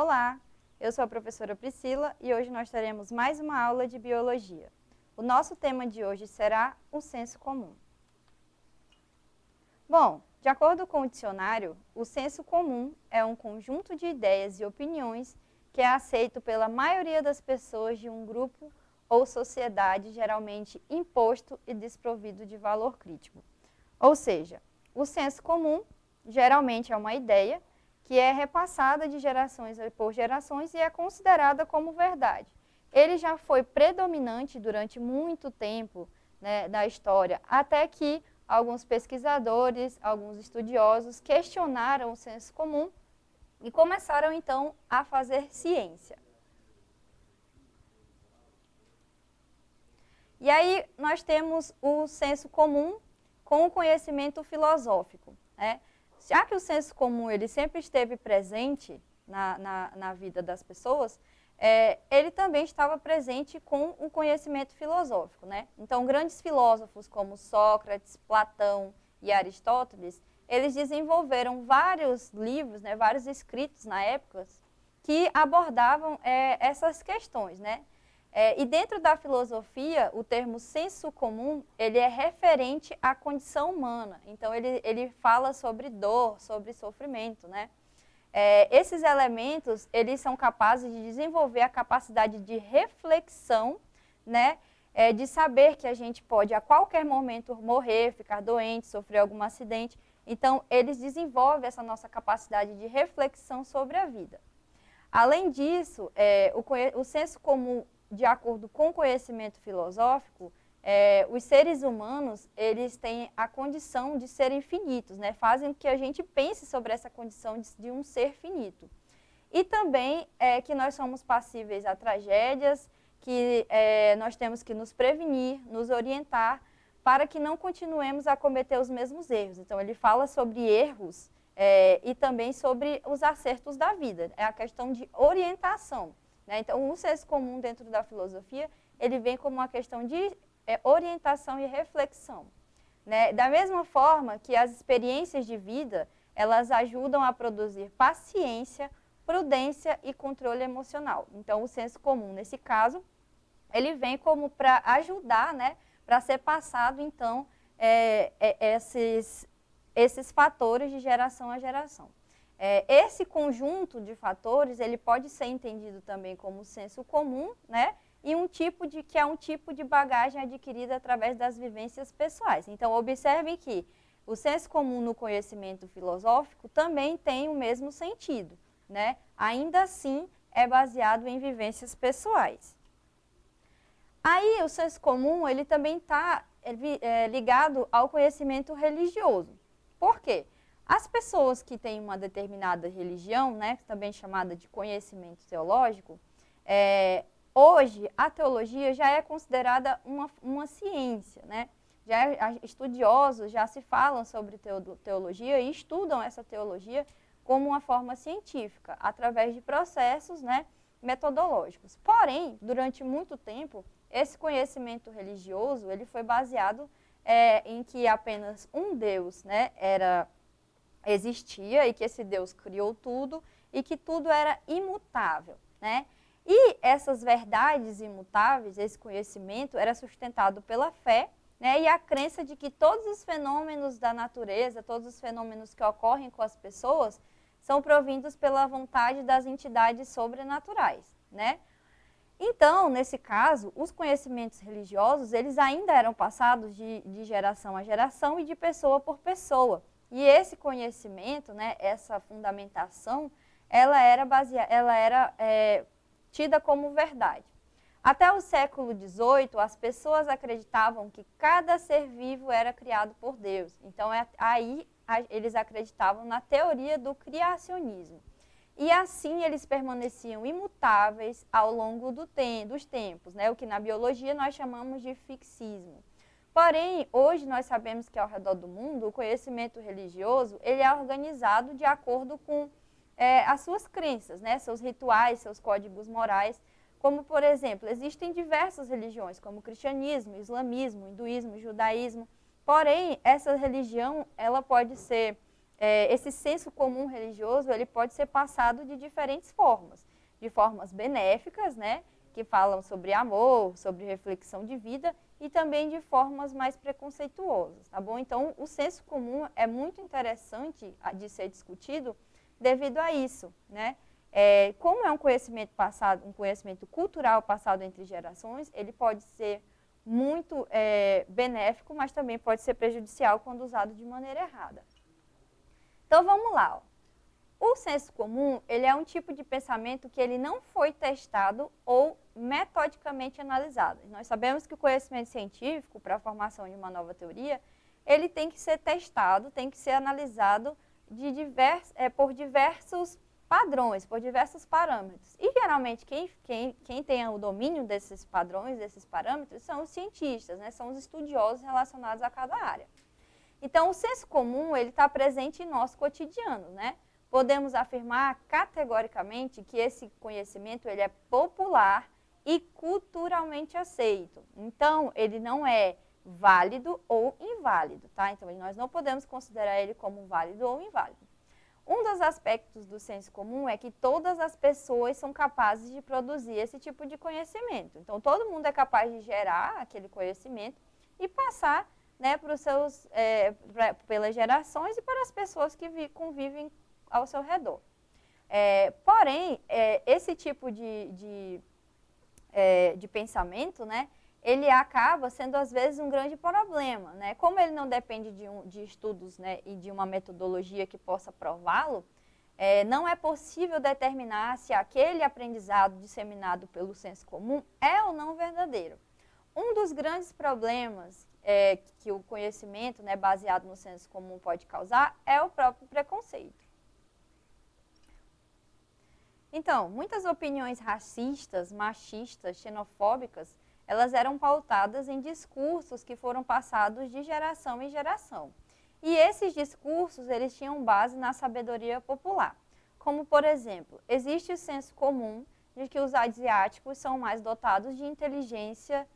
Olá, eu sou a professora Priscila e hoje nós teremos mais uma aula de biologia. O nosso tema de hoje será o senso comum. Bom, de acordo com o dicionário, o senso comum é um conjunto de ideias e opiniões que é aceito pela maioria das pessoas de um grupo ou sociedade, geralmente imposto e desprovido de valor crítico. Ou seja, o senso comum geralmente é uma ideia que é repassada de gerações por gerações e é considerada como verdade. Ele já foi predominante durante muito tempo, né, na história, até que alguns pesquisadores, alguns estudiosos questionaram o senso comum e começaram então a fazer ciência. E aí nós temos o senso comum com o conhecimento filosófico, né? Já que o senso comum ele sempre esteve presente na vida das pessoas, ele também estava presente com o conhecimento filosófico, né? Então, grandes filósofos como Sócrates, Platão e Aristóteles, eles desenvolveram vários livros, né, vários escritos na época que abordavam essas questões, né? E dentro da filosofia, o termo senso comum, ele é referente à condição humana. Então, ele fala sobre dor, sobre sofrimento, né? Esses elementos, eles são capazes de desenvolver a capacidade de reflexão, né? De saber que a gente pode, a qualquer momento, morrer, ficar doente, sofrer algum acidente. Então, eles desenvolvem essa nossa capacidade de reflexão sobre a vida. Além disso, o senso comum, de acordo com o conhecimento filosófico, os seres humanos, eles têm a condição de serem finitos, né? Fazem que a gente pense sobre essa condição de um ser finito. E também que nós somos passíveis a tragédias, que nós temos que nos prevenir, nos orientar, para que não continuemos a cometer os mesmos erros. Então, ele fala sobre erros e também sobre os acertos da vida. É a questão de orientação, né? Então, o senso comum dentro da filosofia, ele vem como uma questão de orientação e reflexão, né? Da mesma forma que as experiências de vida, elas ajudam a produzir paciência, prudência e controle emocional. Então, o senso comum, nesse caso, ele vem como para ajudar, né? Para ser passado, então, esses fatores de geração a geração. Esse conjunto de fatores, ele pode ser entendido também como senso comum, né? E que é um tipo de bagagem adquirida através das vivências pessoais. Então, observe que o senso comum no conhecimento filosófico também tem o mesmo sentido, né? Ainda assim, é baseado em vivências pessoais. Aí, o senso comum, ele também está ligado ao conhecimento religioso. Por quê? As pessoas que têm uma determinada religião, né, também chamada de conhecimento teológico, hoje a teologia já é considerada uma ciência, né? Estudiosos já se falam sobre teologia e estudam essa teologia como uma forma científica, através de processos, né, metodológicos. Porém, durante muito tempo, esse conhecimento religioso ele foi baseado em que apenas um Deus, né, existia e que esse Deus criou tudo e que tudo era imutável, né? E essas verdades imutáveis, esse conhecimento, era sustentado pela fé, né? E a crença de que todos os fenômenos da natureza, todos os fenômenos que ocorrem com as pessoas, são provindos pela vontade das entidades sobrenaturais, né? Então, nesse caso, os conhecimentos religiosos, eles ainda eram passados de geração a geração e de pessoa por pessoa. E esse conhecimento, né, essa fundamentação, ela era tida como verdade. Até o século XVIII, as pessoas acreditavam que cada ser vivo era criado por Deus. Então, aí eles acreditavam na teoria do criacionismo. E assim eles permaneciam imutáveis ao longo dos tempos, né, o que na biologia nós chamamos de fixismo. Porém, hoje nós sabemos que ao redor do mundo, o conhecimento religioso ele é organizado de acordo com as suas crenças, né? Seus rituais, seus códigos morais. Como, por exemplo, existem diversas religiões, como o cristianismo, o islamismo, o hinduísmo, o judaísmo. Porém, essa religião ela pode ser esse senso comum religioso, ele pode ser passado de diferentes formas. De formas benéficas, né, que falam sobre amor, sobre reflexão de vida, e também de formas mais preconceituosas, tá bom? Então, o senso comum é muito interessante de ser discutido devido a isso, né? Como é um conhecimento passado, um conhecimento cultural passado entre gerações, ele pode ser muito benéfico, mas também pode ser prejudicial quando usado de maneira errada. Então, vamos lá. O senso comum, ele é um tipo de pensamento que ele não foi testado ou metodicamente analisado. Nós sabemos que o conhecimento científico, para a formação de uma nova teoria, ele tem que ser testado, tem que ser analisado por diversos padrões, por diversos parâmetros. E, geralmente, quem tem o domínio desses padrões, desses parâmetros, são os cientistas, né? São os estudiosos relacionados a cada área. Então, o senso comum, ele está presente em nosso cotidiano, né? Podemos afirmar categoricamente que esse conhecimento ele é popular e culturalmente aceito. Então, ele não é válido ou inválido, tá? Então, nós não podemos considerar ele como válido ou inválido. Um dos aspectos do senso comum é que todas as pessoas são capazes de produzir esse tipo de conhecimento. Então, todo mundo é capaz de gerar aquele conhecimento e passar, né, pelas gerações e para as pessoas que convivem ao seu redor. Porém, esse tipo de pensamento, né, ele acaba sendo, às vezes, um grande problema, né? Como ele não depende de estudos, né, e de uma metodologia que possa prová-lo, não é possível determinar se aquele aprendizado disseminado pelo senso comum é ou não verdadeiro. Um dos grandes problemas que o conhecimento, né, baseado no senso comum pode causar é o próprio preconceito. Então, muitas opiniões racistas, machistas, xenofóbicas, elas eram pautadas em discursos que foram passados de geração em geração. E esses discursos, eles tinham base na sabedoria popular. Como, por exemplo, existe o senso comum de que os asiáticos são mais dotados de inteligência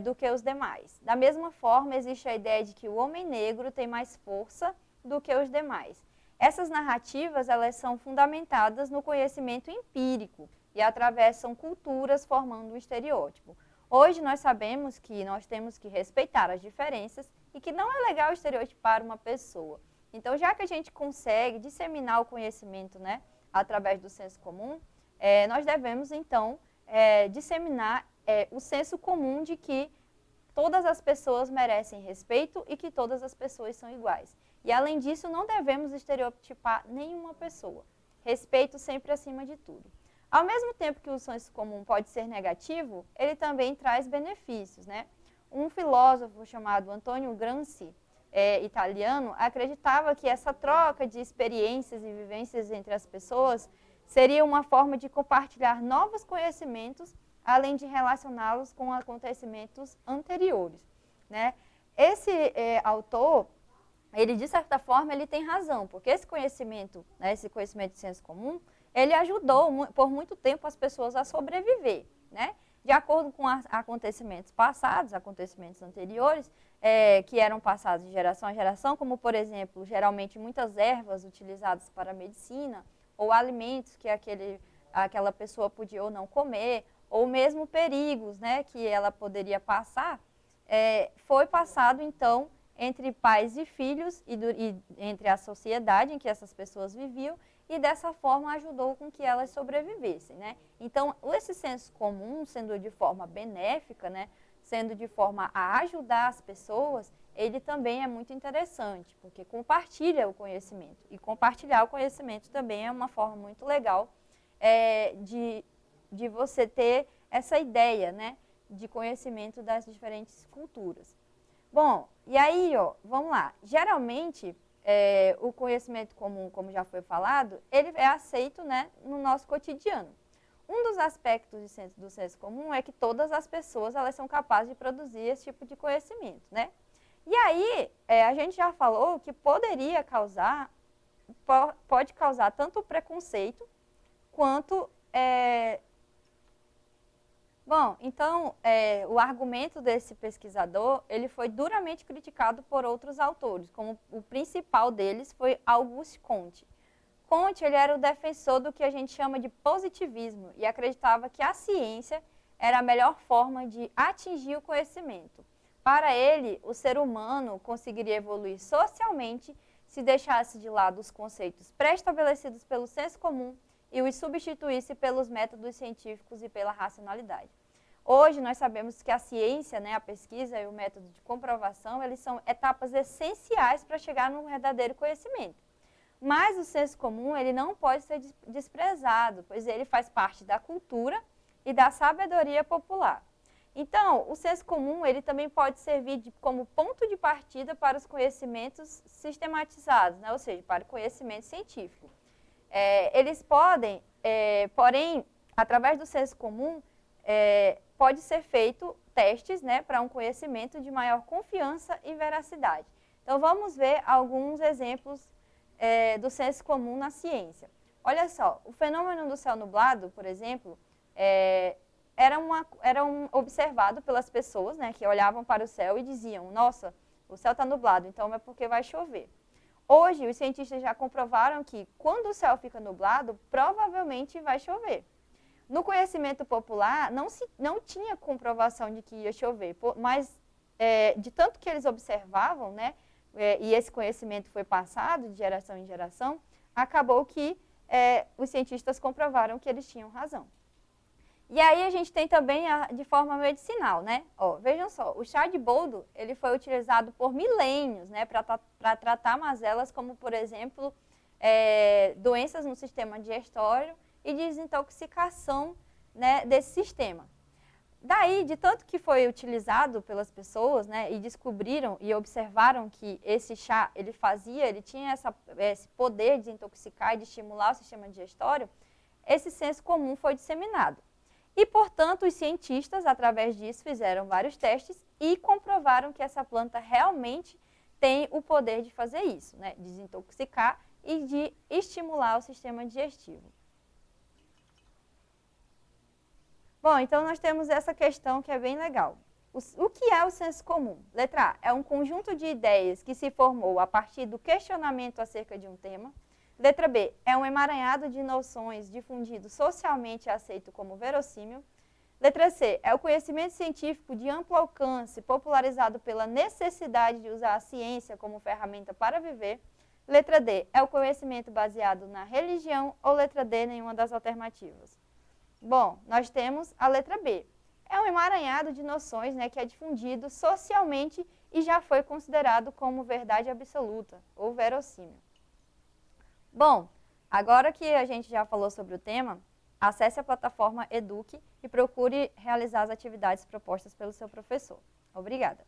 do que os demais. Da mesma forma, existe a ideia de que o homem negro tem mais força do que os demais. Essas narrativas, elas são fundamentadas no conhecimento empírico e atravessam culturas formando um estereótipo. Hoje nós sabemos que nós temos que respeitar as diferenças e que não é legal estereotipar uma pessoa. Então, já que a gente consegue disseminar o conhecimento, né, através do senso comum, nós devemos, então, disseminar o senso comum de que todas as pessoas merecem respeito e que todas as pessoas são iguais. E, além disso, não devemos estereotipar nenhuma pessoa. Respeito sempre acima de tudo. Ao mesmo tempo que o senso comum pode ser negativo, ele também traz benefícios, né? Um filósofo chamado Antonio Gramsci, italiano, acreditava que essa troca de experiências e vivências entre as pessoas seria uma forma de compartilhar novos conhecimentos, além de relacioná-los com acontecimentos anteriores, né? Esse autor, ele, de certa forma, ele tem razão, porque esse conhecimento, né, esse conhecimento de senso comum, ele ajudou por muito tempo as pessoas a sobreviver, né? De acordo com acontecimentos passados, acontecimentos anteriores, que eram passados de geração a geração, como, por exemplo, geralmente muitas ervas utilizadas para a medicina, ou alimentos que aquela pessoa podia ou não comer, ou mesmo perigos, né, que ela poderia passar, foi passado, então, entre pais e filhos e entre a sociedade em que essas pessoas viviam, e dessa forma ajudou com que elas sobrevivessem, né? Então, esse senso comum, sendo de forma benéfica, né, sendo de forma a ajudar as pessoas, ele também é muito interessante, porque compartilha o conhecimento. E compartilhar o conhecimento também é uma forma muito legal de você ter essa ideia, né, de conhecimento das diferentes culturas. Bom, e aí, vamos lá. Geralmente, o conhecimento comum, como já foi falado, ele é aceito, né, no nosso cotidiano. Um dos aspectos do senso comum é que todas as pessoas elas são capazes de produzir esse tipo de conhecimento, né? E aí, a gente já falou que pode causar tanto preconceito quanto Bom, então, o argumento desse pesquisador, ele foi duramente criticado por outros autores, como o principal deles foi Auguste Comte. Comte, ele era o defensor do que a gente chama de positivismo e acreditava que a ciência era a melhor forma de atingir o conhecimento. Para ele, o ser humano conseguiria evoluir socialmente se deixasse de lado os conceitos pré-estabelecidos pelo senso comum e os substituísse pelos métodos científicos e pela racionalidade. Hoje, nós sabemos que a ciência, né, a pesquisa e o método de comprovação, eles são etapas essenciais para chegar no verdadeiro conhecimento. Mas o senso comum, ele não pode ser desprezado, pois ele faz parte da cultura e da sabedoria popular. Então, o senso comum, ele também pode servir como ponto de partida para os conhecimentos sistematizados, né, ou seja, para o conhecimento científico. Eles podem, porém, através do senso comum, pode ser feito testes, né, para um conhecimento de maior confiança e veracidade. Então, vamos ver alguns exemplos do senso comum na ciência. Olha só, o fenômeno do céu nublado, por exemplo, era observado pelas pessoas, né, que olhavam para o céu e diziam, nossa, o céu está nublado, então é porque vai chover. Hoje, os cientistas já comprovaram que quando o céu fica nublado, provavelmente vai chover. No conhecimento popular, não tinha comprovação de que ia chover, mas de tanto que eles observavam, né, e esse conhecimento foi passado de geração em geração, acabou que os cientistas comprovaram que eles tinham razão. E aí a gente tem também de forma medicinal, né? Ó, vejam só, o chá de boldo, ele foi utilizado por milênios, né, para tratar mazelas como, por exemplo, doenças no sistema digestório e desintoxicação, né, desse sistema. Daí, de tanto que foi utilizado pelas pessoas, né, e descobriram e observaram que esse chá, ele tinha esse poder de desintoxicar e de estimular o sistema digestório, esse senso comum foi disseminado. E, portanto, os cientistas, através disso, fizeram vários testes e comprovaram que essa planta realmente tem o poder de fazer isso, né, de desintoxicar e de estimular o sistema digestivo. Bom, então nós temos essa questão que é bem legal. O que é o senso comum? Letra A, é um conjunto de ideias que se formou a partir do questionamento acerca de um tema. Letra B, é um emaranhado de noções difundido socialmente e aceito como verossímil. Letra C, é o conhecimento científico de amplo alcance, popularizado pela necessidade de usar a ciência como ferramenta para viver. Letra D, é o conhecimento baseado na religião. Ou letra D, nenhuma das alternativas. Bom, nós temos a letra B. É um emaranhado de noções, né, que é difundido socialmente e já foi considerado como verdade absoluta ou verossímil. Bom, agora que a gente já falou sobre o tema, acesse a plataforma Eduque e procure realizar as atividades propostas pelo seu professor. Obrigada!